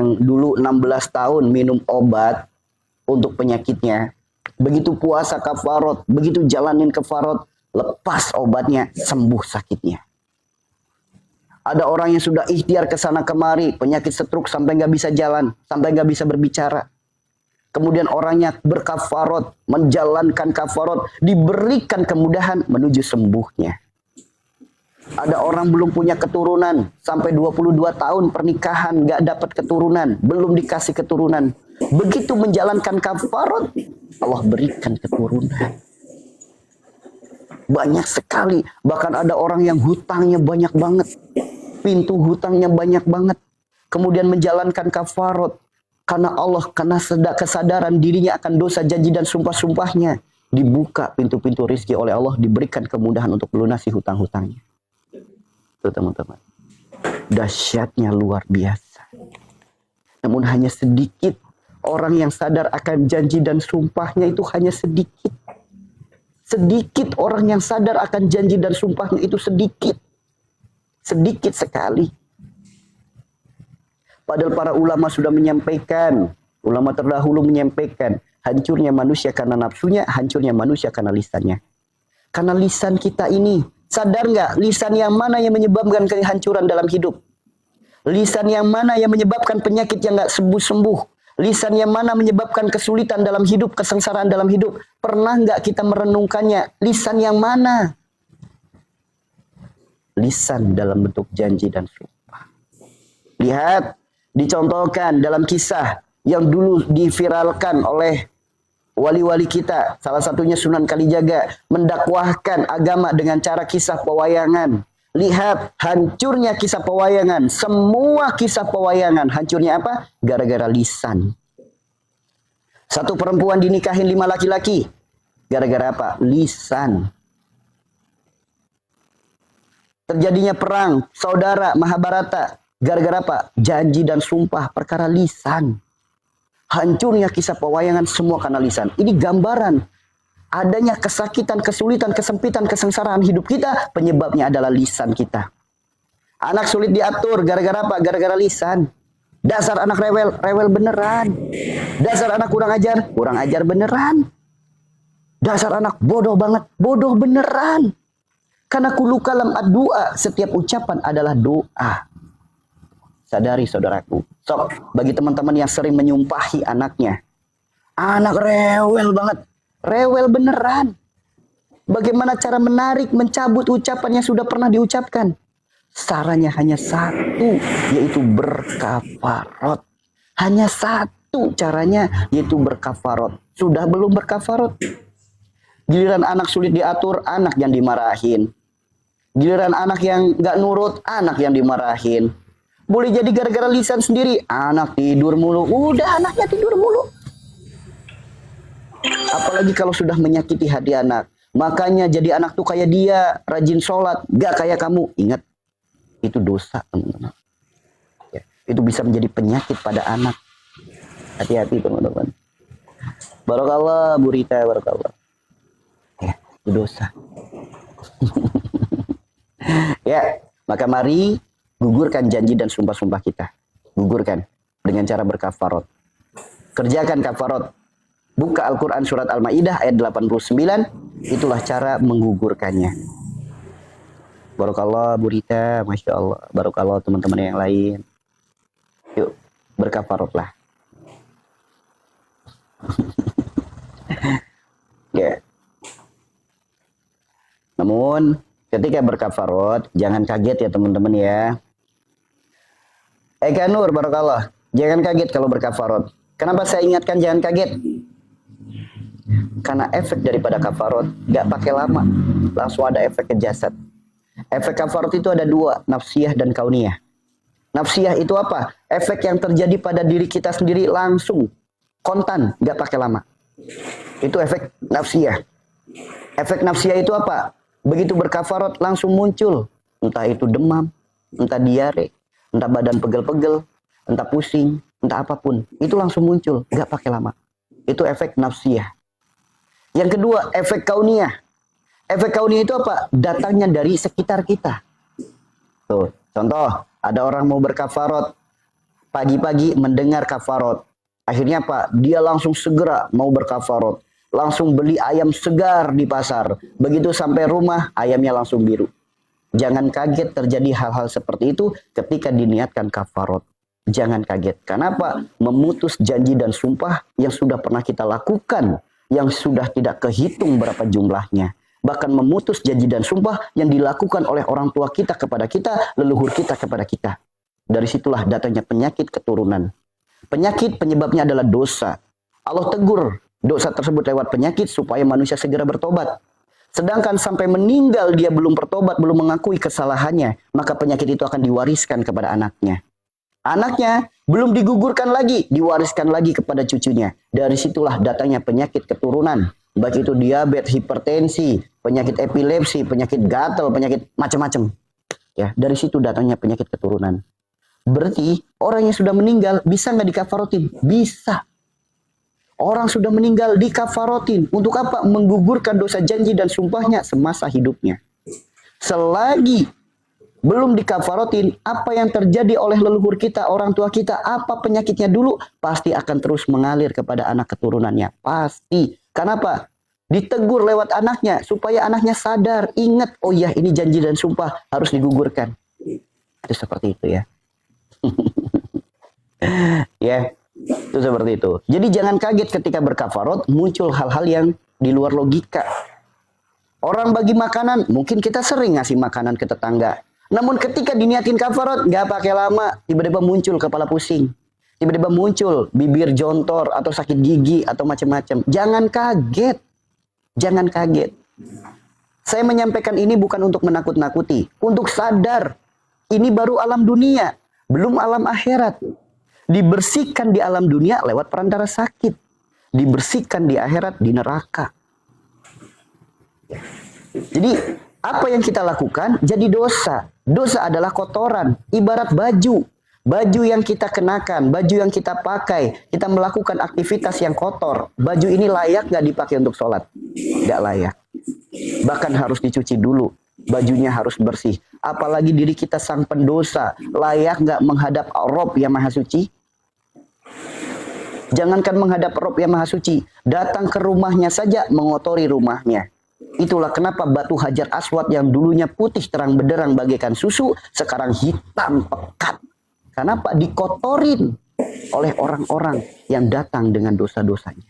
yang dulu 16 tahun minum obat untuk penyakitnya, begitu puasa kafarot, begitu jalanin kafarot, lepas obatnya, sembuh sakitnya. Ada orang yang sudah ikhtiar ke sana kemari, penyakit stroke sampai nggak bisa jalan, sampai nggak bisa berbicara. Kemudian orangnya berkafarot, menjalankan kafarot, diberikan kemudahan menuju sembuhnya. Ada orang belum punya keturunan, sampai 22 tahun pernikahan nggak dapat keturunan, belum dikasih keturunan. Begitu menjalankan kafarot, Allah berikan keturunan. Banyak sekali, bahkan ada orang yang hutangnya banyak banget, pintu hutangnya banyak banget. Kemudian menjalankan kafarot, karena Allah, karena kesadaran dirinya akan dosa, janji dan sumpah-sumpahnya, dibuka pintu-pintu rizki oleh Allah, diberikan kemudahan untuk melunasi hutang-hutangnya. Tuh teman-teman, dahsyatnya luar biasa. Namun hanya sedikit orang yang sadar akan janji dan sumpahnya, itu hanya sedikit. Sedikit orang yang sadar akan janji dan sumpahnya, itu sedikit. Sedikit sekali. Padahal para ulama sudah menyampaikan, ulama terdahulu menyampaikan, hancurnya manusia karena nafsunya, hancurnya manusia karena lisannya. Karena lisan kita ini, sadar nggak lisan yang mana yang menyebabkan kehancuran dalam hidup? Lisan yang mana yang menyebabkan penyakit yang nggak sembuh-sembuh? Lisan yang mana menyebabkan kesulitan dalam hidup, kesengsaraan dalam hidup? Pernah nggak kita merenungkannya? Lisan yang mana? Lisan dalam bentuk janji dan sumpah. Lihat, dicontohkan dalam kisah yang dulu diviralkan oleh wali-wali kita, salah satunya Sunan Kalijaga, mendakwahkan agama dengan cara kisah pewayangan. Lihat hancurnya kisah pewayangan. Semua kisah pewayangan hancurnya apa? Gara-gara lisan. Satu perempuan dinikahin 5 laki-laki. Gara-gara apa? Lisan. Terjadinya perang saudara Mahabharata. Gara-gara apa? Janji dan sumpah, perkara lisan. Hancurnya kisah pewayangan semua karena lisan. Ini gambaran adanya kesakitan, kesulitan, kesempitan, kesengsaraan hidup kita, penyebabnya adalah lisan kita. Anak sulit diatur, gara-gara apa? Gara-gara lisan. Dasar anak rewel, rewel beneran. Dasar anak kurang ajar beneran. Dasar anak bodoh banget, bodoh beneran. Karena kulu kalam ad-du'a, setiap ucapan adalah doa. Sadari saudaraku. Sok, bagi teman-teman yang sering menyumpahi anaknya. Anak rewel banget. Rewel beneran. Bagaimana cara menarik, mencabut ucapan yang sudah pernah diucapkan? Caranya hanya satu, yaitu berkafarot. Hanya satu caranya, yaitu berkafarot. Sudah belum berkafarot? Giliran anak sulit diatur, anak yang dimarahin. Giliran anak yang gak nurut, anak yang dimarahin. Boleh jadi gara-gara lisan sendiri, anak tidur mulu. Udah anaknya tidur mulu. Apalagi kalau sudah menyakiti hati anak. Makanya jadi anak tuh kayak dia, rajin sholat, gak kayak kamu. Ingat, itu dosa teman-teman. Ya, itu bisa menjadi penyakit pada anak. Hati-hati teman-teman. Barakallah, Bu Rita, barakallah. Ya, itu dosa. Ya, maka mari gugurkan janji dan sumpah-sumpah kita. Gugurkan dengan cara berkafarot. Kerjakan kafarot. Buka Al-Quran surat Al-Ma'idah ayat 89. Itulah cara menggugurkannya. Barakallah Bu Rita, Masya Allah. Barakallah teman-teman yang lain. Yuk, berkafarotlah. Ya. Namun ketika berkafarot, jangan kaget ya teman-teman ya. Eka Nur, barakallah. Jangan kaget kalau berkafarot. Kenapa saya ingatkan jangan kaget? Karena efek daripada kafarot gak pakai lama, langsung ada efek ke jasad. Efek kafarot itu ada dua, nafsiyah dan kauniyah. Nafsiyah itu apa? Efek yang terjadi pada diri kita sendiri langsung, kontan, gak pakai lama. Itu efek nafsiyah. Efek nafsiyah itu apa? Begitu berkafarot langsung muncul. Entah itu demam, entah diare, entah badan pegel-pegel, entah pusing, entah apapun. Itu langsung muncul, gak pakai lama. Itu efek nafsiyah. Yang kedua, efek kauniyah. Efek kauniyah itu apa? Datangnya dari sekitar kita. Tuh, contoh, ada orang mau berkafarot. Pagi-pagi mendengar kafarot. Akhirnya Pak, dia langsung segera mau berkafarot. Langsung beli ayam segar di pasar. Begitu sampai rumah, ayamnya langsung biru. Jangan kaget terjadi hal-hal seperti itu ketika diniatkan kafarot. Jangan kaget. Kenapa? Memutus janji dan sumpah yang sudah pernah kita lakukan. Yang sudah tidak kehitung berapa jumlahnya. Bahkan memutus janji dan sumpah yang dilakukan oleh orang tua kita kepada kita, leluhur kita kepada kita. Dari situlah datangnya penyakit keturunan. Penyakit penyebabnya adalah dosa. Allah tegur dosa tersebut lewat penyakit supaya manusia segera bertobat. Sedangkan sampai meninggal dia belum bertobat, belum mengakui kesalahannya, maka penyakit itu akan diwariskan kepada anaknya. Anaknya belum digugurkan lagi, diwariskan lagi kepada cucunya. Dari situlah datangnya penyakit keturunan. Baik itu diabetes, hipertensi, penyakit epilepsi, penyakit gatal, penyakit macam-macam. Ya, dari situ datangnya penyakit keturunan. Berarti orang yang sudah meninggal bisa nggak dikafarotin? Bisa. Orang sudah meninggal dikafarotin. Untuk apa? Menggugurkan dosa janji dan sumpahnya semasa hidupnya. Selagi belum dikafarotin, apa yang terjadi oleh leluhur kita, orang tua kita, apa penyakitnya dulu, pasti akan terus mengalir kepada anak keturunannya. Pasti. Kenapa? Ditegur lewat anaknya, supaya anaknya sadar, ingat, oh ya ini janji dan sumpah harus digugurkan. Itu seperti itu ya. Ya, itu seperti itu. Jadi jangan kaget ketika berkafarot muncul hal-hal yang di luar logika. Orang bagi makanan, mungkin kita sering ngasih makanan ke tetangga. Namun ketika diniatin kafarot, nggak pakai lama, tiba-tiba muncul kepala pusing. Tiba-tiba muncul bibir jontor atau sakit gigi atau macam-macam. Jangan kaget. Jangan kaget. Saya menyampaikan ini bukan untuk menakut-nakuti. Untuk sadar, ini baru alam dunia. Belum alam akhirat. Dibersihkan di alam dunia lewat perantara sakit. Dibersihkan di akhirat di neraka. Jadi apa yang kita lakukan jadi dosa. Dosa adalah kotoran. Ibarat baju. Baju yang kita kenakan. Baju yang kita pakai. Kita melakukan aktivitas yang kotor. Baju ini layak gak dipakai untuk sholat? Gak layak. Bahkan harus dicuci dulu. Bajunya harus bersih. Apalagi diri kita sang pendosa. Layak nggak menghadap Rob yang Maha Suci? Jangankan menghadap Rob yang Maha Suci. Datang ke rumahnya saja mengotori rumahnya. Itulah kenapa batu Hajar Aswad yang dulunya putih terang benderang bagaikan susu. Sekarang hitam pekat. Kenapa? Dikotorin oleh orang-orang yang datang dengan dosa-dosanya.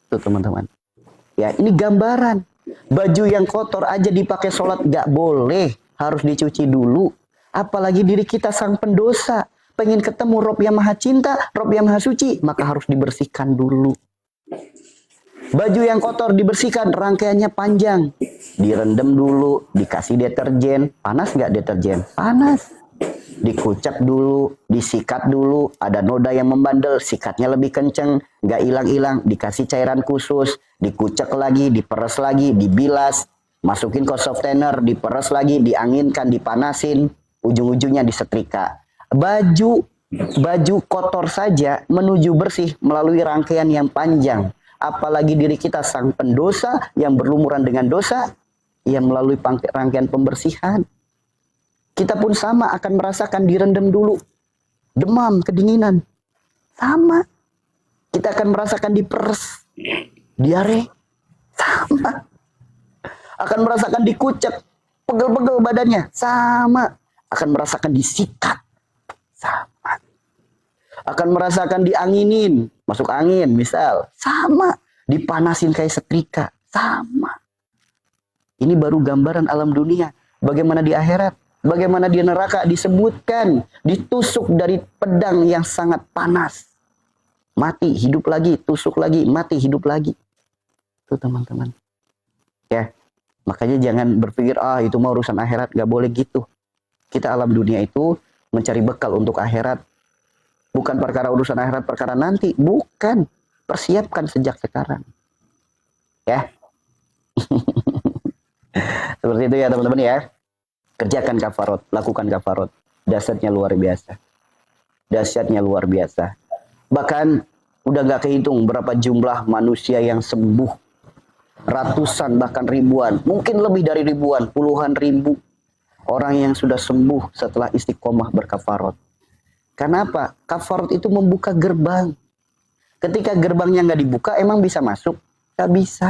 Itu teman-teman. Ya, ini gambaran. Baju yang kotor aja dipakai sholat gak boleh. Harus dicuci dulu. Apalagi diri kita sang pendosa. Pengen ketemu Rob yang Maha Cinta, Rob yang Maha Suci, maka harus dibersihkan dulu. Baju yang kotor dibersihkan, rangkaiannya panjang. Direndam dulu, dikasih deterjen. Panas gak deterjen? Panas. Dikucek dulu, disikat dulu. Ada noda yang membandel, sikatnya lebih kenceng. Gak hilang-hilang, dikasih cairan khusus. Dikucek lagi, diperes lagi, dibilas, masukin ke softener, diperes lagi, dianginkan, dipanasin, ujung-ujungnya disetrika. Baju kotor saja menuju bersih melalui rangkaian yang panjang. Apalagi diri kita sang pendosa yang berlumuran dengan dosa, yang melalui rangkaian pembersihan. Kita pun sama akan merasakan direndam dulu. Demam, kedinginan. Sama. Kita akan merasakan diperes. Diare, sama. Akan merasakan dikucek, pegel-pegel badannya, sama. Akan merasakan disikat, sama. Akan merasakan dianginin, masuk angin misal, sama. Dipanasin kayak setrika, sama. Ini baru gambaran alam dunia. Bagaimana di akhirat, bagaimana di neraka disebutkan, ditusuk dari pedang yang sangat panas. Mati, hidup lagi, tusuk lagi, mati, hidup lagi. Itu teman-teman. Ya, makanya jangan berpikir, itu mau urusan akhirat. Gak boleh gitu. Kita alam dunia itu mencari bekal untuk akhirat. Bukan perkara urusan akhirat, perkara nanti. Bukan. Persiapkan sejak sekarang. Ya. Seperti itu ya teman-teman ya. Kerjakan kafarot, lakukan kafarot. Dahsyatnya luar biasa. Dahsyatnya luar biasa. Bahkan udah gak kehitung berapa jumlah manusia yang sembuh. Ratusan bahkan ribuan, mungkin lebih dari ribuan, puluhan ribu orang yang sudah sembuh setelah istiqomah berkafarot. Karena apa? Kafarat itu membuka gerbang. Ketika gerbangnya nggak dibuka, emang bisa masuk? Nggak bisa.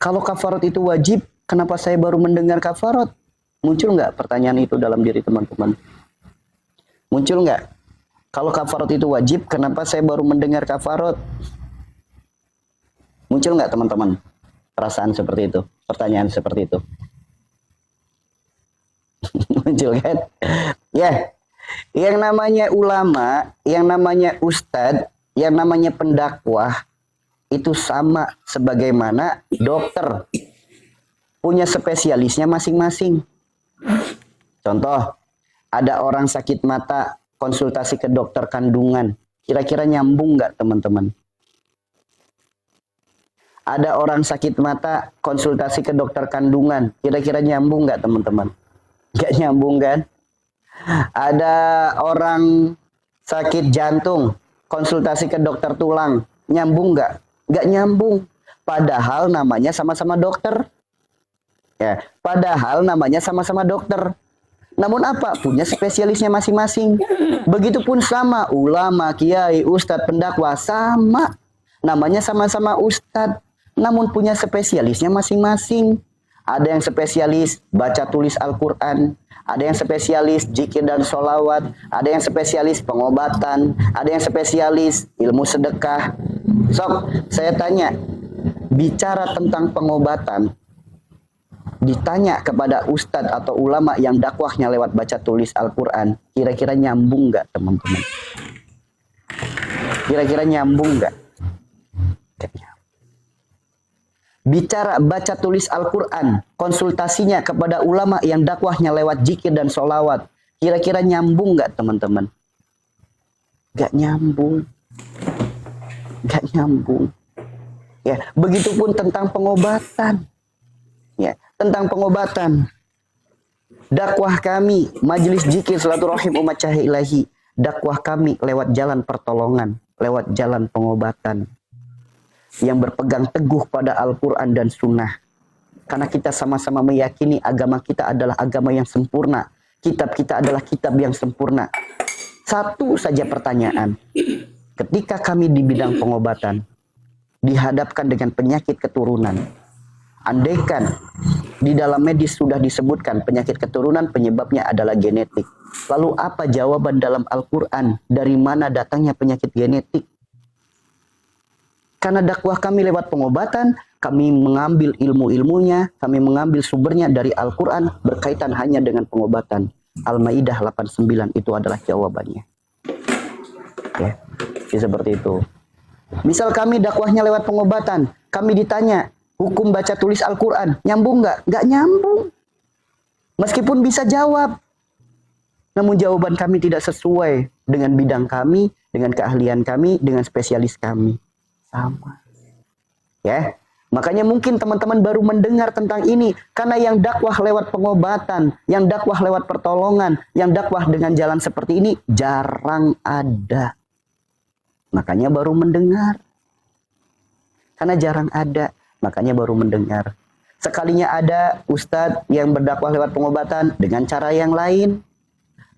Kalau kafarat itu wajib, kenapa saya baru mendengar kafarat? Muncul nggak pertanyaan itu dalam diri teman-teman? Muncul nggak? Kalau kafarat itu wajib, kenapa saya baru mendengar kafarat? Muncul nggak teman-teman? Perasaan seperti itu, pertanyaan seperti itu. Muncul kan? Ya, yang namanya ulama, yang namanya ustadz, yang namanya pendakwah, itu sama sebagaimana dokter. Punya spesialisnya masing-masing. Contoh, ada orang sakit mata, konsultasi ke dokter kandungan. Kira-kira nyambung nggak teman-teman? Ada orang sakit mata, konsultasi ke dokter kandungan. Kira-kira nyambung nggak teman-teman? Nggak nyambung kan? Ada orang sakit jantung, konsultasi ke dokter tulang. Nyambung nggak? Nggak nyambung. Padahal namanya sama-sama dokter. Ya, padahal namanya sama-sama dokter. Namun apa? Punya spesialisnya masing-masing. Begitupun sama ulama, kiai, ustadz, pendakwah sama. Namanya sama-sama ustadz. Namun punya spesialisnya masing-masing. Ada yang spesialis baca tulis Al-Quran. Ada yang spesialis zikir dan sholawat. Ada yang spesialis pengobatan. Ada yang spesialis ilmu sedekah. Sok, saya tanya. Bicara tentang pengobatan. Ditanya kepada ustadz atau ulama yang dakwahnya lewat baca tulis Al-Quran. Kira-kira nyambung nggak teman-teman? Kira-kira nyambung nggak? Bicara baca tulis Al-Quran, konsultasinya kepada ulama yang dakwahnya lewat zikir dan sholawat. Kira-kira nyambung nggak teman-teman? Nggak nyambung. Nggak nyambung. Ya, begitupun tentang pengobatan. Ya, tentang pengobatan. Dakwah kami, majelis zikir silaturahim umat cahaya ilahi. Dakwah kami lewat jalan pertolongan, lewat jalan pengobatan. Yang berpegang teguh pada Al-Quran dan Sunnah. Karena kita sama-sama meyakini agama kita adalah agama yang sempurna. Kitab kita adalah kitab yang sempurna. Satu saja pertanyaan. Ketika kami di bidang pengobatan, dihadapkan dengan penyakit keturunan. Andaikan di dalam medis sudah disebutkan penyakit keturunan penyebabnya adalah genetik. Lalu apa jawaban dalam Al-Quran? Dari mana datangnya penyakit genetik? Karena dakwah kami lewat pengobatan, kami mengambil ilmu-ilmunya, kami mengambil sumbernya dari Al-Quran berkaitan hanya dengan pengobatan. Al-Maidah 89 itu adalah jawabannya. Ya, seperti itu. Misal kami dakwahnya lewat pengobatan, kami ditanya, hukum baca tulis Al-Quran, nyambung nggak? Nggak nyambung. Meskipun bisa jawab. Namun jawaban kami tidak sesuai dengan bidang kami, dengan keahlian kami, dengan spesialis kami. Sama. Ya, makanya mungkin teman-teman baru mendengar tentang ini karena yang dakwah lewat pengobatan, yang dakwah lewat pertolongan, yang dakwah dengan jalan seperti ini jarang ada. Makanya baru mendengar. Karena jarang ada, makanya baru mendengar. Sekalinya ada ustadz yang berdakwah lewat pengobatan dengan cara yang lain,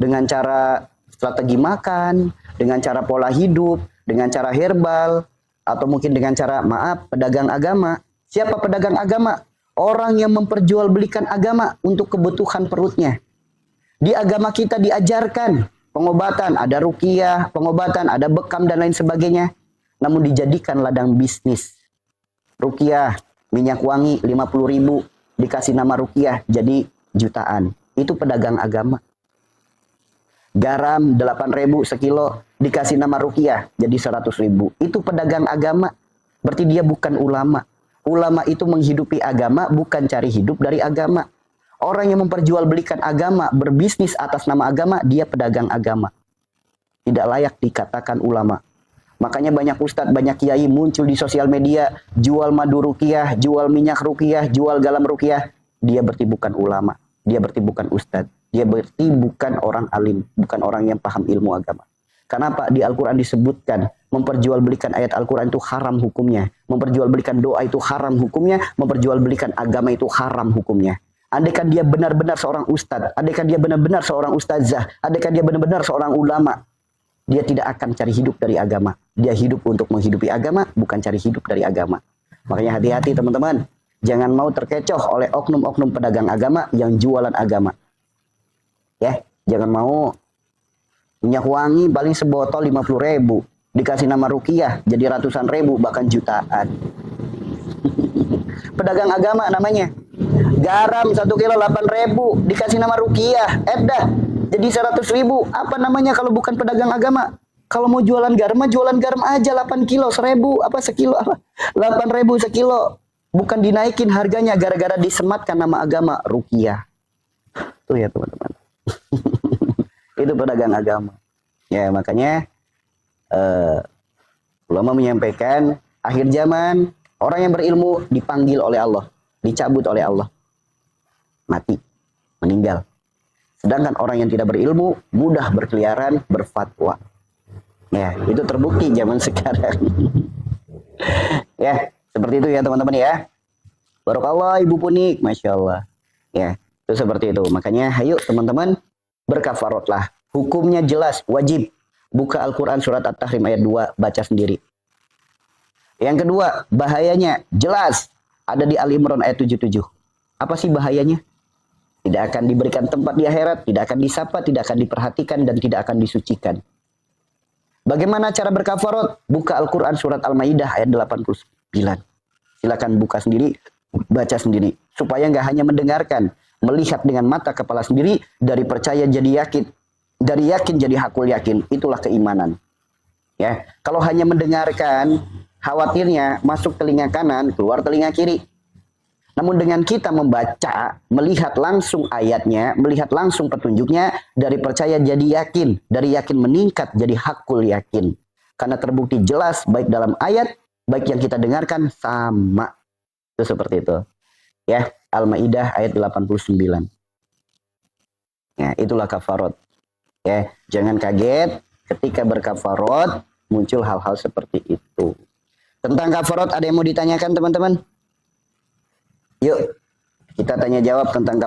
dengan cara strategi makan, dengan cara pola hidup, dengan cara herbal, atau mungkin dengan cara, maaf, pedagang agama. Siapa pedagang agama? Orang yang memperjualbelikan agama untuk kebutuhan perutnya. Di agama kita diajarkan pengobatan, ada ruqyah, pengobatan, ada bekam dan lain sebagainya. Namun dijadikan ladang bisnis. Ruqyah, minyak wangi 50.000, dikasih nama ruqyah, jadi jutaan. Itu pedagang agama. Garam 8.000 sekilo dikasih nama ruqyah jadi 100.000. Itu pedagang agama. Berarti dia bukan ulama. Ulama itu menghidupi agama, bukan cari hidup dari agama. Orang yang memperjualbelikan agama, berbisnis atas nama agama, dia pedagang agama. Tidak layak dikatakan ulama. Makanya banyak ustadz, banyak kiai muncul di sosial media, jual madu ruqyah, jual minyak ruqyah, jual garam ruqyah. Dia berarti bukan ulama. Dia berarti bukan ustadz. Dia berarti bukan orang alim, bukan orang yang paham ilmu agama. Kenapa? Di Al-Quran disebutkan memperjualbelikan ayat Al-Quran itu haram hukumnya. Memperjualbelikan doa itu haram hukumnya. Memperjualbelikan agama itu haram hukumnya. andaikan dia benar-benar seorang ustadz, andaikan dia benar-benar seorang ustazah, andaikan dia benar-benar seorang ulama, dia tidak akan cari hidup dari agama. Dia hidup untuk menghidupi agama, bukan cari hidup dari agama. Makanya hati-hati teman-teman. Jangan mau terkecoh oleh oknum-oknum pedagang agama yang jualan agama. Ya, jangan mau minyak wangi paling sebotol 50.000. Dikasih nama rukiah jadi ratusan ribu bahkan jutaan. Pedagang agama namanya. Garam 1 kilo 8.000 dikasih nama rukiah. Dah jadi 100.000. Apa namanya kalau bukan pedagang agama? Kalau mau jualan garam aja 8 kilo 1.000 apa sekilo apa? 8.000 sekilo. Bukan dinaikin harganya gara-gara disematkan nama agama rukiah. Tuh ya teman-teman. Itu pedagang agama. Ya makanya ulama menyampaikan akhir zaman orang yang berilmu dipanggil oleh Allah, dicabut oleh Allah, mati, meninggal. Sedangkan orang yang tidak berilmu mudah berkeliaran, berfatwa. Ya itu terbukti zaman sekarang. Ya seperti itu ya teman-teman ya. Barakallah Ibu Punik, Masya Allah. Ya itu seperti itu. Makanya ayo teman-teman berkafarotlah. Hukumnya jelas, wajib. Buka Al-Quran surat At-Tahrim ayat 2, baca sendiri. Yang kedua, bahayanya jelas. Ada di Al-Imran ayat 77. Apa sih bahayanya? Tidak akan diberikan tempat di akhirat, tidak akan disapa, tidak akan diperhatikan, dan tidak akan disucikan. Bagaimana cara berkafarot? Buka Al-Quran surat Al-Maidah ayat 89. Silakan buka sendiri, baca sendiri. Supaya nggak hanya mendengarkan, melihat dengan mata kepala sendiri, dari percaya jadi yakin, dari yakin jadi hakul yakin. Itulah keimanan. Ya, kalau hanya mendengarkan, khawatirnya masuk telinga kanan, keluar telinga kiri. Namun dengan kita membaca, melihat langsung ayatnya, melihat langsung petunjuknya, dari percaya jadi yakin, dari yakin meningkat jadi hakul yakin. Karena terbukti jelas baik dalam ayat, baik yang kita dengarkan sama. Itu seperti itu. Ya, Al-Maidah ayat 89. Ya, itulah kafarot. Ya, jangan kaget ketika berkafarot muncul hal-hal seperti itu. Tentang kafarot ada yang mau ditanyakan teman-teman? Yuk, kita tanya jawab tentang kafarot.